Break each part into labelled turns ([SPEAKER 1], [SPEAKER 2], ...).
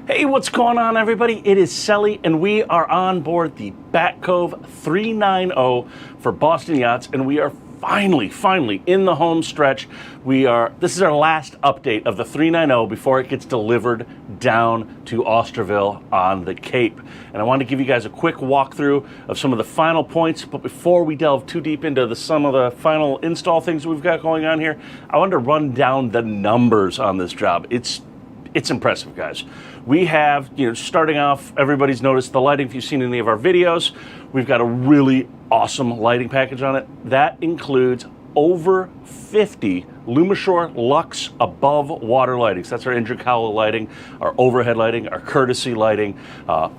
[SPEAKER 1] Hey, what's going on, everybody? It is Selly, and we are on board the Cove 390 for Boston Yachts, and we are finally in the home stretch. This is our last update of the 390 before it gets delivered down to Osterville on the Cape. And I wanted to give you guys a quick walkthrough of some of the final points, but before we delve too deep into some of the final install things we've got going on here, I wanted to run down the numbers on this job. It's impressive, guys. We have, starting off, everybody's noticed the lighting if you've seen any of our videos. We've got a really awesome lighting package on it. That includes over 50 Lumishore Lux above water lighting. So that's our engine cowl lighting, our overhead lighting, our courtesy lighting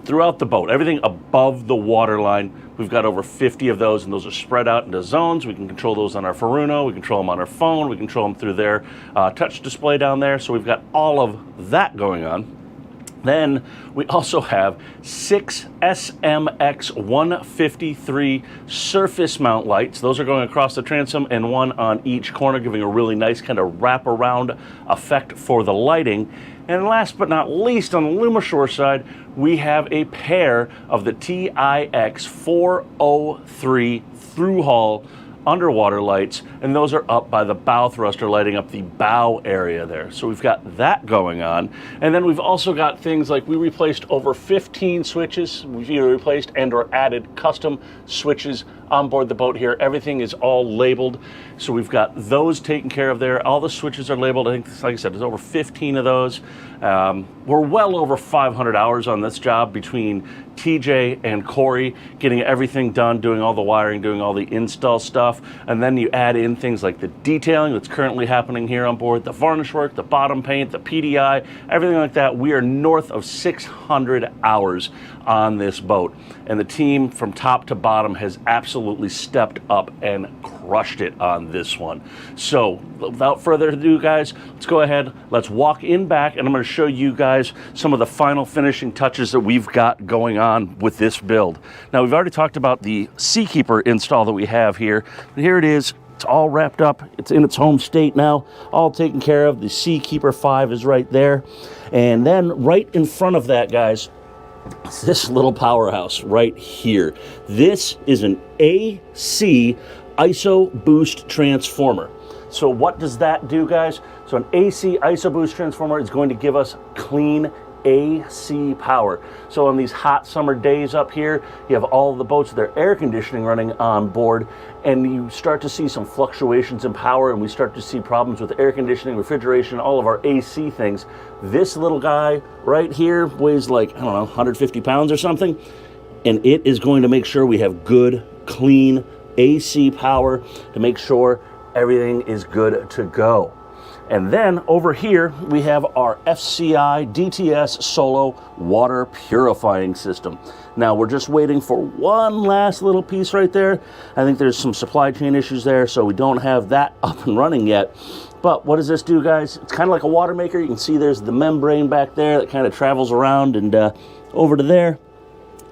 [SPEAKER 1] throughout the boat. Everything above the water line. We've got over 50 of those, and those are spread out into zones. We can control those on our Furuno. We control them on our phone. We control them through their touch display down there. So we've got all of that going on. Then we also have 6 SMX 153 surface mount lights. Those are going across the transom and one on each corner, giving a really nice kind of wraparound effect for the lighting. And last but not least, on the Lumishore side, we have a pair of the TIX 403 through-hull underwater lights, and those are up by the bow thruster, lighting up the bow area there. So we've got that going on. And then we've also got things like we replaced over 15 switches. We've either replaced and or added custom switches on board the boat here. Everything is all labeled, so we've got those taken care of there. All the switches are labeled. I think, like I said, there's over 15 of those. We're well over 500 hours on this job between TJ and Corey, getting everything done, doing all the wiring, doing all the install stuff, and then you add in things like the detailing that's currently happening here on board, the varnish work, the bottom paint, the PDI, everything like that. We are north of 600 hours on this boat, and the team from top to bottom has absolutely stepped up and crushed it on this one. So without further ado, guys, let's go ahead, let's walk in back, and I'm going to show you guys some of the final finishing touches that we've got going on with this build. Now, we've already talked about the Seakeeper install that we have here, but here it is. It's all wrapped up. It's in its home state now, all taken care of. The Seakeeper 5 is right there. And then right in front of that, guys, this little powerhouse right here. This is an AC ISO boost transformer. So what does that do, guys? So an AC ISO boost transformer is going to give us clean AC power. So on these hot summer days up here, you have all of the boats with their air conditioning running on board, and you start to see some fluctuations in power, and we start to see problems with air conditioning, refrigeration, all of our AC things. This little guy right here weighs like, I don't know, 150 pounds or something, and it is going to make sure we have good, clean AC power to make sure everything is good to go. And then over here, we have our FCI DTS Solo water purifying system. Now, we're just waiting for one last little piece right there. I think there's some supply chain issues there, so we don't have that up and running yet. But what does this do, guys? It's kind of like a water maker. You can see there's the membrane back there that kind of travels around and over to there.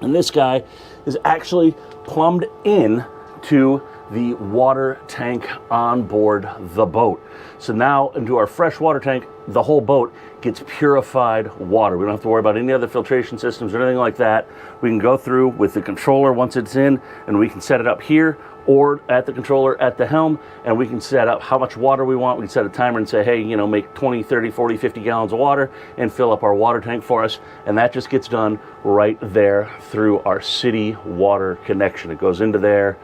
[SPEAKER 1] And this guy is actually plumbed in to the water tank on board the boat. So now into our fresh water tank, the whole boat gets purified water. We don't have to worry about any other filtration systems or anything like that. We can go through with the controller once it's in, and we can set it up here or at the controller at the helm, and we can set up how much water we want. We can set a timer and say, hey, make 20, 30, 40, 50 gallons of water and fill up our water tank for us. And that just gets done right there through our city water connection. It goes into there,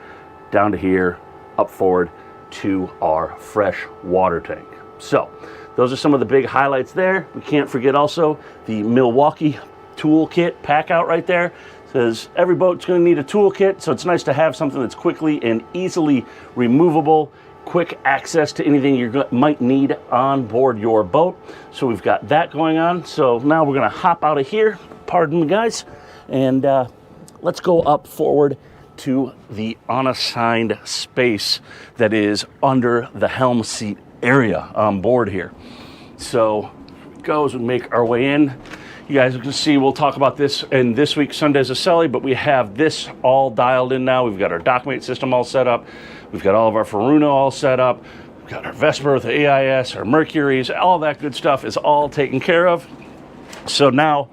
[SPEAKER 1] down to here, up forward to our fresh water tank. So those are some of the big highlights there. We can't forget also the Milwaukee toolkit pack out right there. It says every boat's going to need a toolkit, so it's nice to have something that's quickly and easily removable, quick access to anything you might need on board your boat. So we've got that going on. So now we're going to hop out of here, pardon me, guys, and let's go up forward to the unassigned space that is under the helm seat area on board here. So it goes and make our way in. You guys can see, we'll talk about this in this week's Sundays of Selly, but we have this all dialed in now. We've got our dockmate system all set up. We've got all of our Furuno all set up. We've got our Vesper with the AIS, our Mercuries, all that good stuff is all taken care of. So now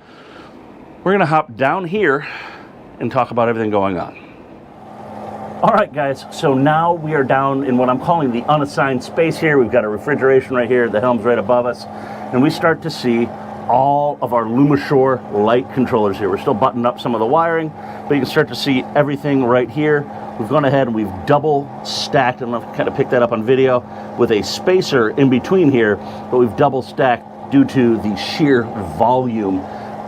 [SPEAKER 1] we're gonna hop down here and talk about everything going on. All right, guys, so now we are down in what I'm calling the unassigned space here. We've got a refrigeration right here, the helm's right above us, and we start to see all of our Lumashore light controllers here. We're still buttoning up some of the wiring, but you can start to see everything right here. We've gone ahead and we've double stacked, I don't know if you kind of picked that up on video, with a spacer in between here, but we've double stacked due to the sheer volume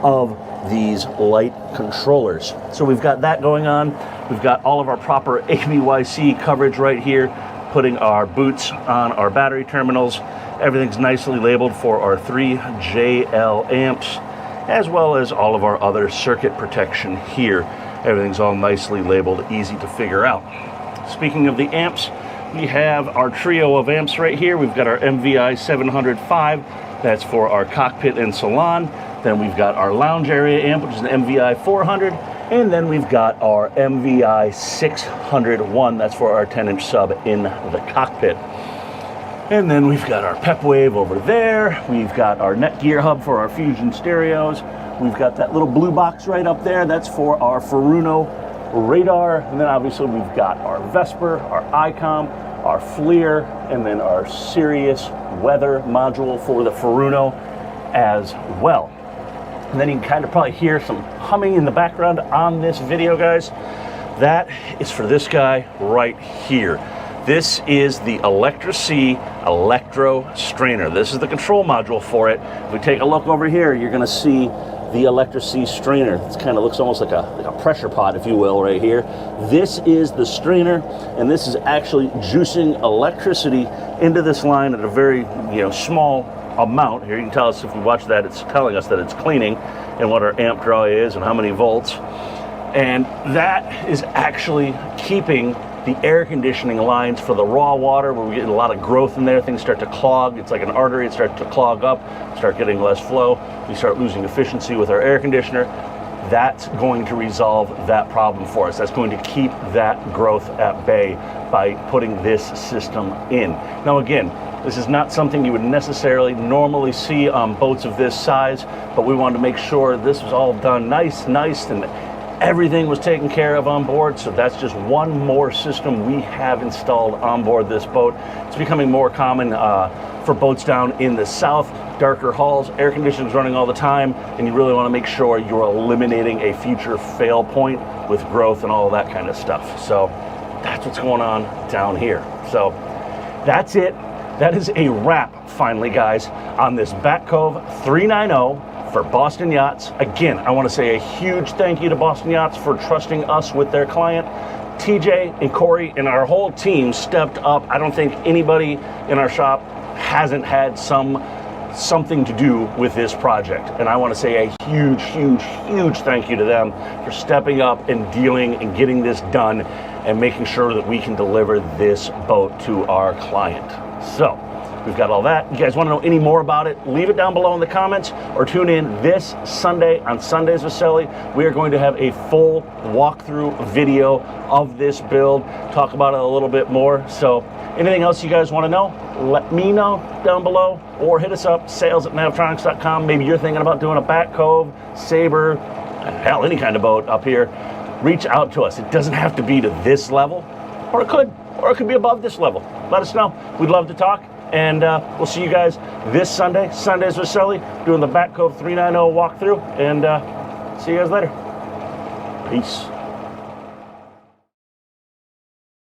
[SPEAKER 1] of these light controllers. So we've got that going on. We've got all of our proper ABYC coverage right here, putting our boots on our battery terminals. Everything's nicely labeled for our 3JL amps, as well as all of our other circuit protection here. Everything's all nicely labeled, easy to figure out. Speaking of the amps, we have our trio of amps right here. We've got our MVI 705, that's for our cockpit and salon. Then we've got our lounge area amp, which is an MVI 400. And then we've got our MVI 601, that's for our 10-inch sub in the cockpit. And then we've got our Pep Wave over there. We've got our Netgear hub for our Fusion stereos. We've got that little blue box right up there. That's for our Furuno radar. And then obviously we've got our Vesper, our ICOM, our FLIR, and then our Sirius weather module for the Furuno as well. And then you can kind of probably hear some humming in the background on this video, guys. That is for this guy right here. This is the Electra-C Electro Strainer. This is the control module for it. If we take a look over here, you're gonna see the Electra-C Strainer. It kind of looks almost like a pressure pot, if you will, right here. This is the strainer, and this is actually juicing electricity into this line at a very, small amount. Here you can tell us, if we watch that, it's telling us that it's cleaning and what our amp draw is and how many volts. And that is actually keeping the air conditioning lines for the raw water, where we get a lot of growth in there. Things start to clog. It's like an artery. It starts to clog up, start getting less flow. We start losing efficiency with our air conditioner. That's going to resolve that problem for us. That's going to keep that growth at bay by putting this system in. Now again, this is not something you would necessarily normally see on boats of this size, but we wanted to make sure this was all done nice, and everything was taken care of on board. So that's just one more system we have installed on board this boat. It's becoming more common for boats down in the south, darker hulls, air conditioning is running all the time, and you really want to make sure you're eliminating a future fail point with growth and all of that kind of stuff. So that's what's going on down here. So that's it. That is a wrap, finally, guys, on this Bat Cove 390 for Boston Yachts. Again, I want to say a huge thank you to Boston Yachts for trusting us with their client. TJ and Corey and our whole team stepped up. I don't think anybody in our shop hasn't had something to do with this project. And I want to say a huge thank you to them for stepping up and dealing and getting this done and making sure that we can deliver this boat to our client. So we've got all that. You guys want to know any more about it, leave it down below in the comments, or tune in this Sunday on Sundays with Sally. We are going to have a full walkthrough video of this build, talk about it a little bit more. So anything else you guys want to know, let me know down below, or hit us up, sales@navtronics.com. Maybe you're thinking about doing a Bat Cove, Sabre, hell, any kind of boat up here. Reach out to us. It doesn't have to be to this level, or it could be above this level. Let us know. We'd love to talk. And we'll see you guys this Sunday, Sundays with Sully, doing the Bat Cove 390 walkthrough. And see you guys later. Peace.